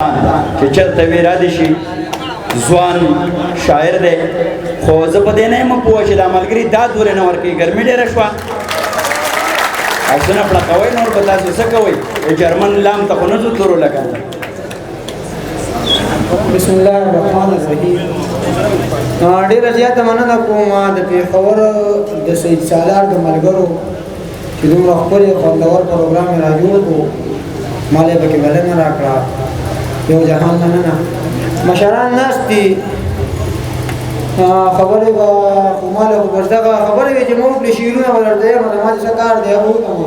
چې چلته وی را دي شي ځوان شاعر دی خو زه په دې نه یم پوه چې دا ملګري دا دورې نه ورکوي ګرمي ډېره شوه عکسونه پړقوئ نور به تاسو څه کوئ جرمن لام ته خو نه ځو تلرو لکه بسم الله الرحمن الرحیم ډېره زیاته مننه کوم د پېښور د سید سالار د ملګرو چې دومره ښکلی خوندور پروګرام یې راجوړ کړو ما له پکې بلنه راکړه یو جهان مننه مشران ناست دي خبرې به خو ما له خو بس دغه خبرې وې چې ما وکړې شعرونه به درته یم زما چې څه کار دی هغه وکړم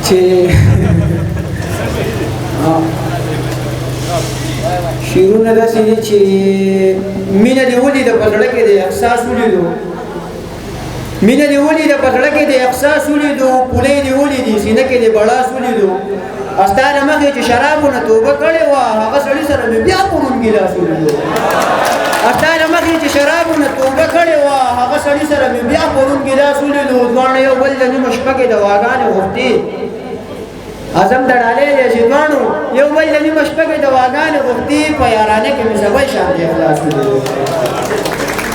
چې شعرونه داسې دي چې مینه دې ولیده په زړه کې د احساس ولیدو مینه دې ولیده په زړه کې د احساس ولیدو پولې دې ولیدې سینه کې دې بړاس ولیدو ستا نه مخکې چې شرابو نه توبه کړې وه هغه سړي سره مې بیا پرون ګیلاس ولیدو ستا نه مخکې چې شرابو نه توبه کړې وه هغه سړي سره مې بیا پرون ګیلاس ولیدو دواړه یو بل د نیمه شپه کې دواګانې غوښتې اعظم دړالې دی چې دواړو یو بل د نیمه شپه کې دواګانې غوښتې په یارانه کې مې سبا شانتې اخلاص ولیدو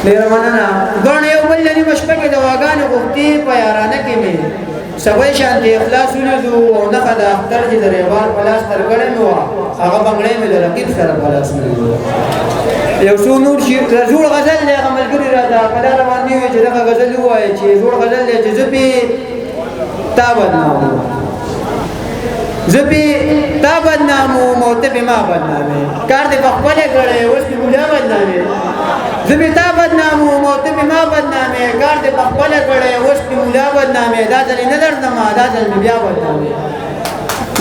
ډېره مننه دواړه یو بل د نیمه شپه کې دواګانې غوښتې په یارانه کې مې سبای شانتې اخلاص ولیدو او نښه د اختر چې د ریوار په لاس ترګړې مې وه هغه بنګړۍ مې د رقیب سره په لاس ولیدو یو څو نور زوړ غزل دی هغه ملګري راته په لاره باندې وي چې دغه غزل ووایي چې زوړ غزل دی چې زه پې تا بدنامو زه پې تا بدناموم او ته پې ما بدنامې کار دې په خپله کړی اوس پې مولا بدنامې زه پې تا بدناموم او ته پې ما بدنامې کار دې په خپله کړی اوس پې مولا بدنامې دا ځل یې نه درځمه دا ځل مې بیا بدنامې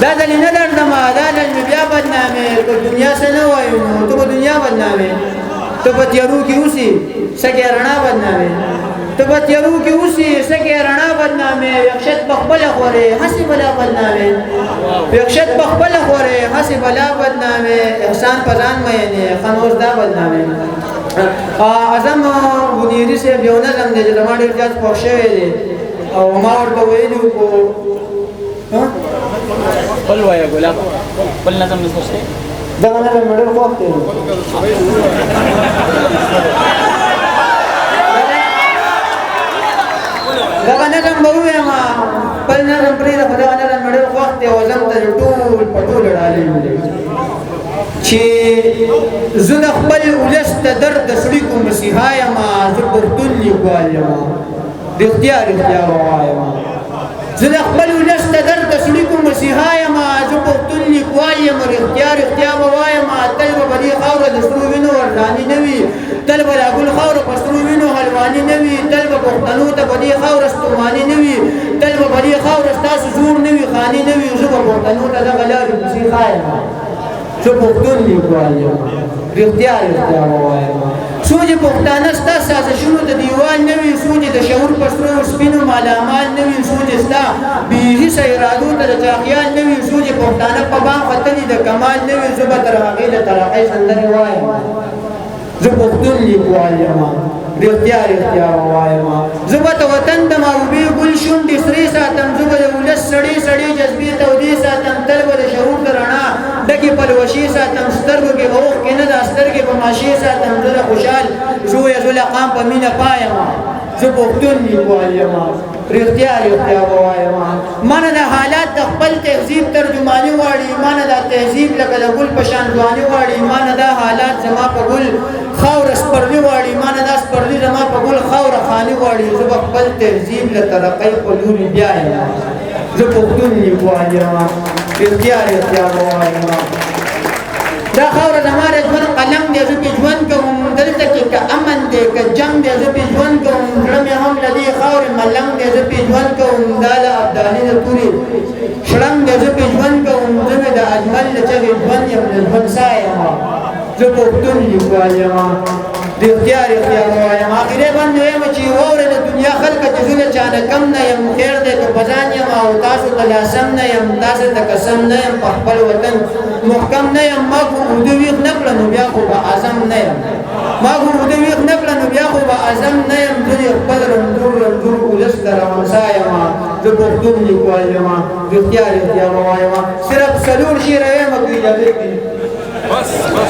دا ځل یې نه درځمه دا ځل مې بیا بدنامې که دنیا څه نه وایو نو ته به دنیا بدنامې ته په تیارو کې اوسې سکې رڼا بدنامې ته په تیارو کې اوسې سکې رڼا بدنامې یکشت په خپله خورې هسې بلا بدنامې یکشت په خپله خورې هسې بلا بدنامې احسان په ځان مینې ښه نو اوس دا بدنامې اعظم منیري صاحب یو نظم دی چې زما ډېر زیات خوښ شوی دی او ما ورته ویلي وو خپل وایه ګلابه خپل نظم مې خوښ دی دغه نظم مې ډېر خوښ دی دغه نظم به ووایم خپل نظم پرېږده خو دغه نظم مې ډېر خوښ دی او زم ته ټول په ټوله ډالۍ مې چې زه د خپل ولس د درد د سړي کوم مسیحا یمه زه پښتون لیکوال یمه رښتیا رښتیا به وایم زه د خپل ولس د درد د سړي کوم مسیحا یمه زه پښتون لیکوال یم رښتیا رښتیا به وایم تل به په دې خاوره د سرو وینو ورځانې نه وي تل به دا ګل خاوره په سرو وینو حلوانې نه وي تل به پښتنو ته په دې خاوره ستومانې نه وي تل به په دې خاوره ستاسو زور نه وي خانې نه وي زه به پښتنو ته دغه لارې مسیحا یم زه پښتون لیکوال یم رښتیا رښتیا به وایم څو چې پښتانه ستا سازشونو ته دیوال نه وي څو چې د شعور په سرو سپینو مالامال نه وي څو چې ستا بېحسه ارادو ته د چا خیال نه وي څو چې پښتانه په بام ختلي د کمال نه وي زه به تر هغې د ترقۍ سندرې وایم زه پښتون لیکوال یم رښتیا رښتیا به وایم زه به د وطن د محبوبې ګل شونډې سرې ساتم زه به د ولس سړې سړې جذبې تودې ساتم تل به د شعور د رڼا ډکې پلوشې ساتم سترګو کې به اوښکې نه دا سترګې په ماشې ساتم زه د خوشحال زویه زلقام په مینه پایم زه پښتون لیکوال یم رښتیا رښتیا به وایم مانه د حالات د خپل تهذیب ترجماني غواړي مانه دا تهذیب لکه د ګل په شان ځواني غواړي مانه دا حالات زما په ګل خاوره سپرلي غواړي مانه دا سپرلي زما په ګل خاوره خاني غواړي زه به خپل تهذیب له ترقۍ په لوري بیا یم زه پښتون لیکوال یم رښتیا رښتیا به وایم دا خاوره زما د ژوند قلم دی زه پې ژوند کوم دلته کې که امن دی که جنګ دی زه پې ژوند کوم زړه مې هم له دې خاورې ملنګ دی زه پې ژوند کوم دا د ابدالي د تورې شړنګ دی زه پې ژوند کوم زه مې د اجمل له چغې ژوند یم د ژوند سا یم زه پښتون لیکوال یم رښتیا رښتیا به وایم اخرې باندې وایم چې واورې د دنیا خلکه چې زه له چا نه کم نه یم خیر دی که په ځان یم او تاسو ته لاسم نه یم تاسو ته قسم نه یم په خپل وطن محکم نه یم ما خو اوده ویښ نه کړه نو بیا خو به اعظم نه یم ما خو اوده ویښ نه کړه نو بیا خو به اعظم نه یم زه د خپل رنځور رنځور ولس ته روانسا یم زه پښتون لیکوال یم رښتیا رښتیا به وایم صرف څلور شعر وایم که اجازه کړي